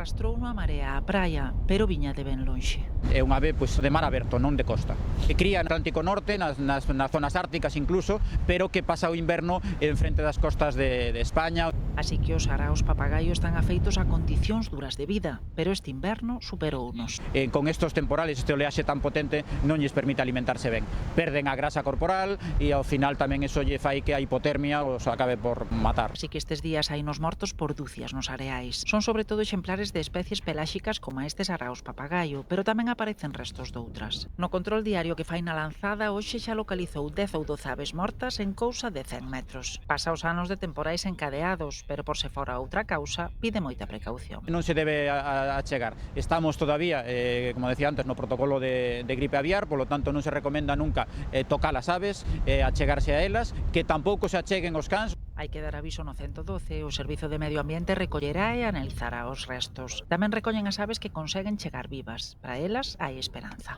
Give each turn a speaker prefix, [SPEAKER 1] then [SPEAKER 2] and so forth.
[SPEAKER 1] arrastrou a marea á praia, pero viña de ben lonxe.
[SPEAKER 2] É unha ave de mar aberto, non de costa. E cría no Atlántico Norte, nas zonas árticas incluso, pero que pasa o inverno en frente das costas de España.
[SPEAKER 1] Así que os araos papagaio están afeitos a condicións duras de vida, pero este inverno superounos.
[SPEAKER 2] Con estos temporales, este oleaxe tan potente, non lles permite alimentarse ben. Perden a grasa corporal e ao final tamén eso lle fai que a hipotermia os acabe por matar.
[SPEAKER 1] Así que estes días hai nos mortos por dúcias nos areais. Son sobre todo exemplares de especies peláxicas como estes araos papagaio, pero tamén aparecen restos doutras. No control diario que fai na lanzada, hoxe xa localizou 10 ou 12 aves mortas en cousa de 100 metros. Pasa os anos de temporais encadeados, pero por se fora outra causa, pide moita precaución.
[SPEAKER 2] Non se debe achegar. Estamos todavía, como decía antes, no protocolo de gripe aviar, polo tanto non se recomenda nunca tocar as aves, achegarse a elas, que tampouco se acheguen os cans.
[SPEAKER 1] Hai que dar aviso no 112, o Servizo de Medio Ambiente recollerá e analizará os restos. Tamén recollen as aves que conseguen chegar vivas. Para elas hai esperanza.